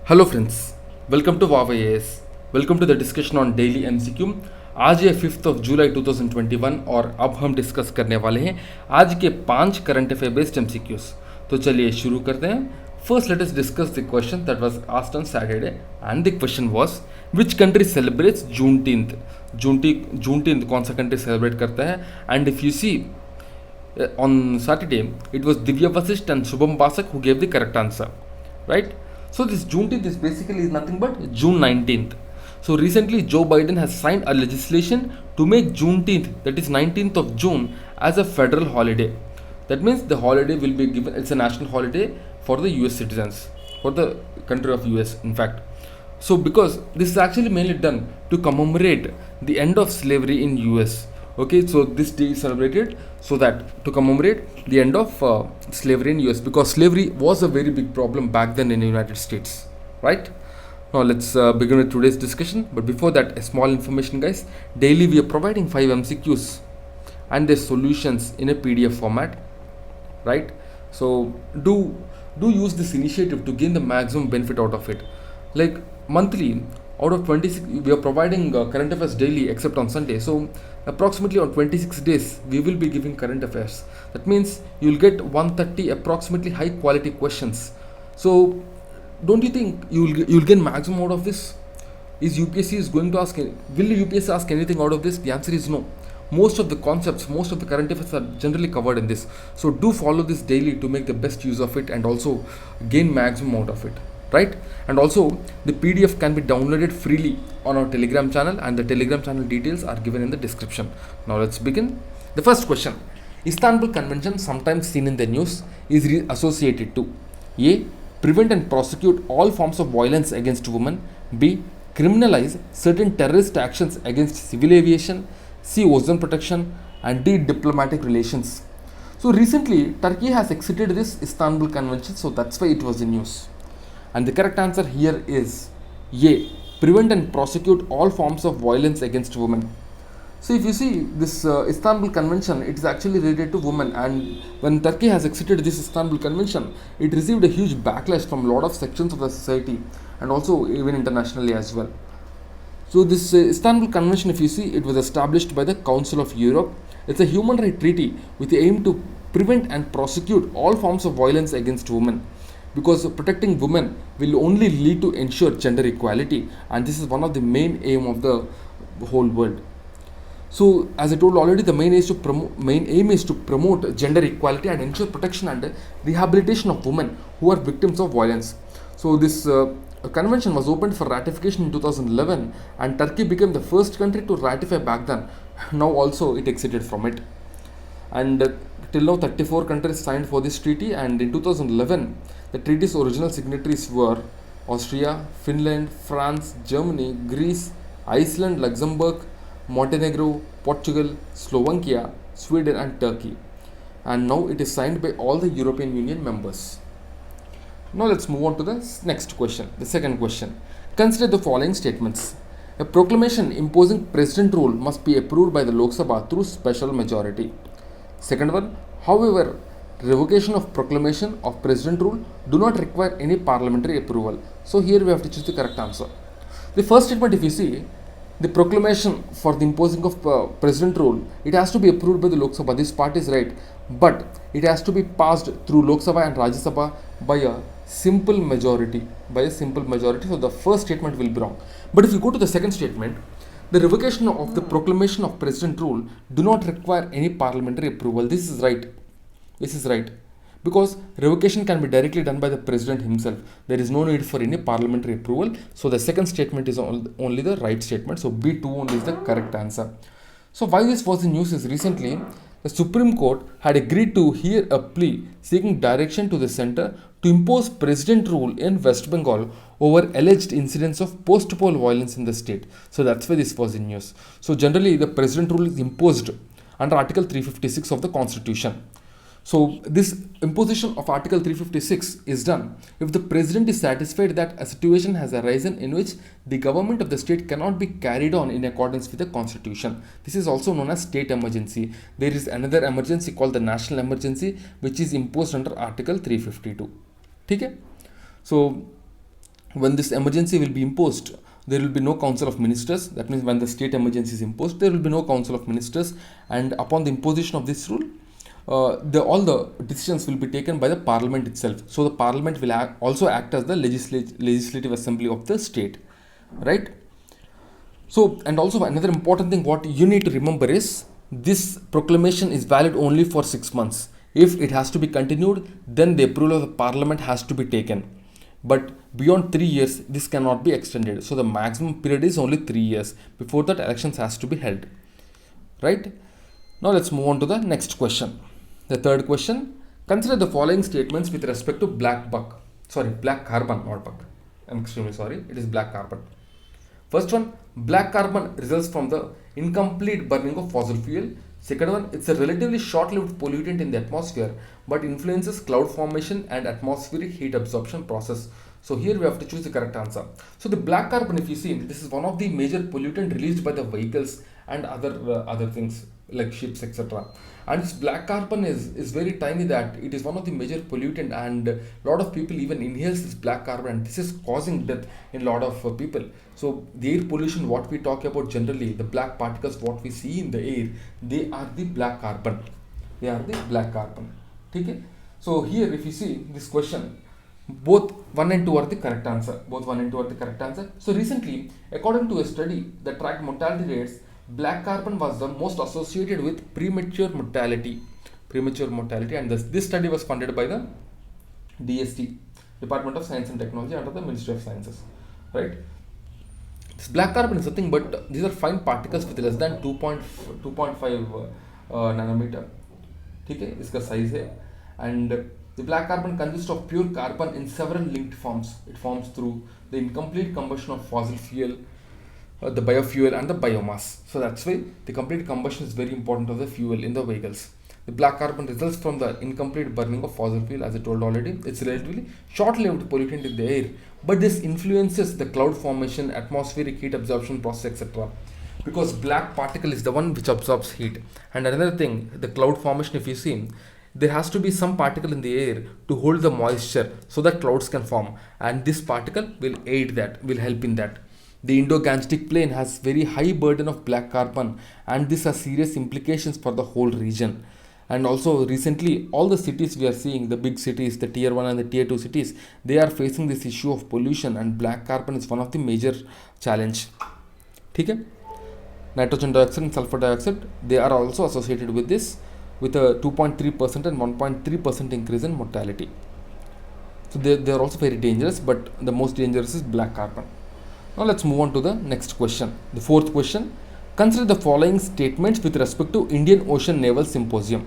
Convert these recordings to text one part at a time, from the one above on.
Hello friends, welcome to wow AS। Welcome to the discussion on daily MCQ। आज है 5 जुलाई 2021 और अब हम डिस्कस करने वाले हैं आज के 5 करंट अफेयर बेस्ड MCQs। तो चलिए शुरू करते हैं। First let us discuss the question that was asked on Saturday and the question was which country celebrates Juneteenth कौन सा कंट्री सेलिब्रेट करता है? And if you see on Saturday, it was Divya Vasisht and Shubham Basak who gave the correct answer, right? So this Juneteenth is basically nothing but June 19th. So recently Joe Biden has signed a legislation to make Juneteenth, that is 19th of June, as a federal holiday. That means the holiday will be given, it's a national holiday for the US citizens, for the country of US in fact. So because this is actually mainly done to commemorate the end of slavery in US. Okay, so this day is celebrated so that to commemorate the end of slavery in US, because slavery was a very big problem back then in the United States, right? Now let's begin with today's discussion. But before that, a small information, guys. Daily we are providing 5 MCQs and their solutions in a PDF format, right? So do use this initiative to gain the maximum benefit out of it. Like monthly, out of 26 we are providing current affairs daily except on Sunday. So approximately on 26 days we will be giving current affairs. That means you'll get 130 approximately high quality questions. So don't you think you'll gain maximum out of this? Is UPSC is going to ask, will UPSC ask anything out of this? The answer is no. Most of the concepts, most of the current affairs are generally covered in this. So do follow this daily to make the best use of it and also gain maximum out of it, right? And also the PDF can be downloaded freely on our Telegram channel, and the Telegram channel details are given in the description. Now let's begin. The first question: Istanbul Convention, sometimes seen in the news, is associated to A. Prevent and prosecute all forms of violence against women. B. Criminalize certain terrorist actions against civil aviation. C. Ozone protection. And D. Diplomatic relations. So recently Turkey has exited this Istanbul Convention, so that's why it was in news. And the correct answer here is A. Prevent and prosecute all forms of violence against women. So if you see this Istanbul Convention, it is actually related to women, and when Turkey has exited this Istanbul Convention, it received a huge backlash from a lot of sections of the society and also even internationally as well. So this Istanbul Convention, if you see, it was established by the Council of Europe. It's a human rights treaty with the aim to prevent and prosecute all forms of violence against women, because protecting women will only lead to ensure gender equality, and this is one of the main aim of the whole world. So as I told already, the main aim is to promote gender equality and ensure protection and rehabilitation of women who are victims of violence. So this convention was opened for ratification in 2011, and Turkey became the first country to ratify back then. Now also it exited from it, and till now 34 countries signed for this treaty. And in 2011 the treaty's original signatories were Austria, Finland, France, Germany, Greece, Iceland, Luxembourg, Montenegro, Portugal, Slovakia, Sweden and Turkey. And now it is signed by all the European Union members. Now let's move on to the next question, the second question. Consider the following statements. A proclamation imposing president rule must be approved by the Lok Sabha through special majority. Second one, however, revocation of proclamation of president rule do not require any parliamentary approval. So here we have to choose the correct answer. The first statement, if you see, the proclamation for the imposing of president rule, it has to be approved by the Lok Sabha. This part is right, but it has to be passed through Lok Sabha and Rajya Sabha by a simple majority. So the first statement will be wrong. But if you go to the second statement, the revocation of the proclamation of president rule do not require any parliamentary approval. This is right, because revocation can be directly done by the president himself. There is no need for any parliamentary approval. So the second statement is only the right statement. So B2 only is the correct answer. So why this was in news is recently the Supreme Court had agreed to hear a plea seeking direction to the center to impose president rule in West Bengal over alleged incidents of post-poll violence in the state. So that's why this was in news. So generally the president rule is imposed under Article 356 of the Constitution. So this imposition of Article 356 is done if the president is satisfied that a situation has arisen in which the government of the state cannot be carried on in accordance with the constitution. This is also known as state emergency. There is another emergency called the national emergency, which is imposed under Article 352. Okay? So when this emergency will be imposed, there will be no council of ministers. That means when the state emergency is imposed, there will be no council of ministers, and upon the imposition of this rule, all the decisions will be taken by the parliament itself. So the parliament will also act as the legislative assembly of the state, right? So, and also another important thing what you need to remember is this proclamation is valid only for 6 months. If it has to be continued, then the approval of the parliament has to be taken. But beyond 3 years, this cannot be extended. So the maximum period is only 3 years. Before that, elections has to be held, right? Now let's move on to the next question. The third question: consider the following statements with respect to black carbon, not buck. I'm extremely sorry. It is black carbon. First one, black carbon results from the incomplete burning of fossil fuel. Second one, it's a relatively short-lived pollutant in the atmosphere, but influences cloud formation and atmospheric heat absorption process. So here we have to choose the correct answer. So the black carbon, if you see, this is one of the major pollutant released by the vehicles and other things like ships, etc. And this black carbon is very tiny, that it is one of the major pollutant, and a lot of people even inhales this black carbon, and this is causing death in a lot of people. So the air pollution what we talk about generally, the black particles what we see in the air, they are the black carbon. They are the black carbon. Okay? So here if you see this question, both 1 and 2 are the correct answer. Both 1 and 2 are the correct answer. So recently, according to a study that tracked mortality rates, black carbon was the most associated with premature mortality, and this study was funded by the DST, Department of Science and Technology, under the Ministry of Sciences, right? This black carbon is nothing but these are fine particles with less than 2.5 nanometer. ठीक है, इसका size है, and the black carbon consists of pure carbon in several linked forms. It forms through the incomplete combustion of fossil fuel, the biofuel and the biomass. So that's why the complete combustion is very important of the fuel in the vehicles. The black carbon results from the incomplete burning of fossil fuel, as I told already. It's relatively short-lived pollutant in the air, but this influences the cloud formation, atmospheric heat absorption process, etc. Because black particle is the one which absorbs heat. And another thing, the cloud formation, if you see, there has to be some particle in the air to hold the moisture so that clouds can form, and this particle will aid that, will help in that. The Indo-Gangetic plain has very high burden of black carbon, and this has serious implications for the whole region. And also recently, all the cities we are seeing, the big cities, the tier 1 and the tier 2 cities, they are facing this issue of pollution, and black carbon is one of the major challenge. Okay? Nitrogen dioxide and sulfur dioxide, they are also associated with this, with a 2.3% and 1.3% increase in mortality. So they are also very dangerous, but the most dangerous is black carbon. Now let's move on to the next question. The fourth question: consider the following statements with respect to Indian Ocean Naval Symposium.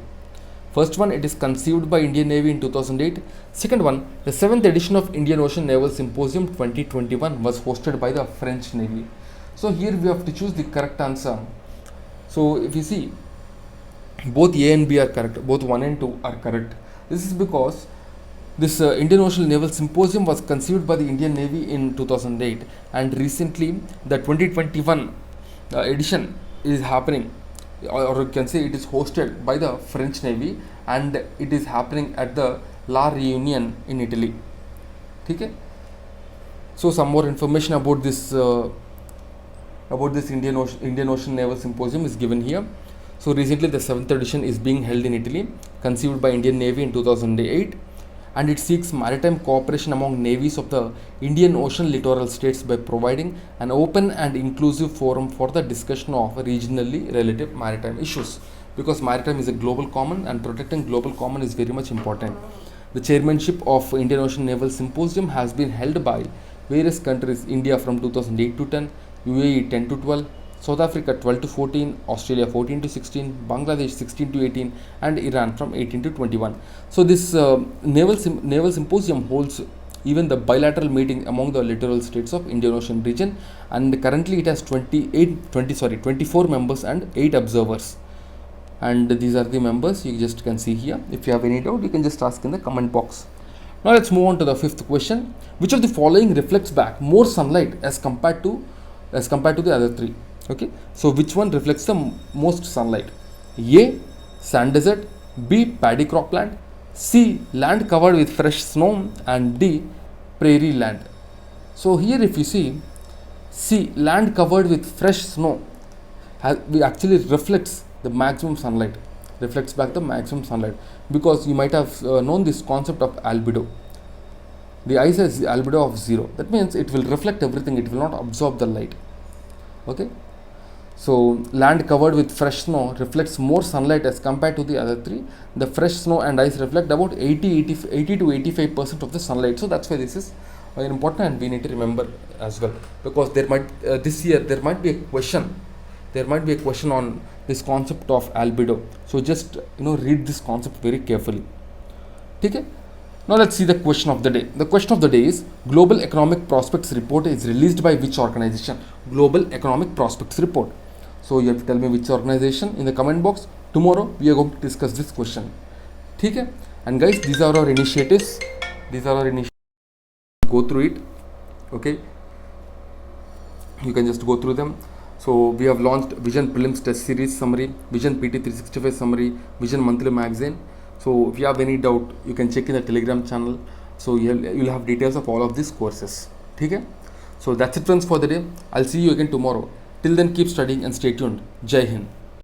First one, it is conceived by Indian Navy in 2008. Second one, the 7th edition of Indian Ocean Naval Symposium 2021 was hosted by the French Navy. So here we have to choose the correct answer. So if you see, both A and B are correct, both 1 and 2 are correct. This is because this Indian Ocean Naval Symposium was conceived by the Indian Navy in 2008, and recently the 2021 edition is happening, or you can say it is hosted by the French Navy, and it is happening at the La Réunion in Italy. Okay? So some more information about this Indian Ocean Naval Symposium is given here. So recently the 7th edition is being held in Italy, conceived by Indian Navy in 2008, and it seeks maritime cooperation among navies of the Indian Ocean littoral states by providing an open and inclusive forum for the discussion of regionally relative maritime issues, because maritime is a global common, and protecting global common is very much important. The chairmanship of Indian Ocean Naval Symposium has been held by various countries: India from 2008 to 10, UAE 10 to 12, South Africa 12 to 14, Australia 14 to 16, Bangladesh 16 to 18, and Iran from 18 to 21. So this naval symposium holds even the bilateral meeting among the littoral states of Indian Ocean region, and currently it has 24 members and 8 observers. And these are the members, you just can see here. If you have any doubt, you can just ask in the comment box. Now let's move on to the fifth question. Which of the following reflects back more sunlight as compared to the other three? Okay, so which one reflects the most sunlight? A, sand desert; B, paddy cropland; C, land covered with fresh snow; and D, prairie land. So here if you see land covered with fresh snow we actually reflects the maximum sunlight, reflects back the maximum sunlight, because you might have known this concept of albedo. The ice has albedo of 0. That means it will reflect everything, it will not absorb the light. Okay. So land covered with fresh snow reflects more sunlight as compared to the other three. The fresh snow and ice reflect about 80 to 85% of the sunlight. So that's why this is important, and we need to remember as well, because there might this year there might be a question. There might be a question on this concept of albedo. So just read this concept very carefully. Okay. Now let's see the question of the day. The question of the day is, Global Economic Prospects Report is released by which organization? Global Economic Prospects Report. So you have to tell me which organization in the comment box. Tomorrow we are going to discuss this question. Okay? And guys, these are our initiatives. Go through it. Okay? You can just go through them. So we have launched Vision Prelims Test Series Summary, Vision PT 365 Summary, Vision Monthly Magazine. So if you have any doubt, you can check in the Telegram channel. So you'll have details of all of these courses. Okay? So that's it friends for the day. I'll see you again tomorrow. Till then, keep studying and stay tuned. Jai Hind.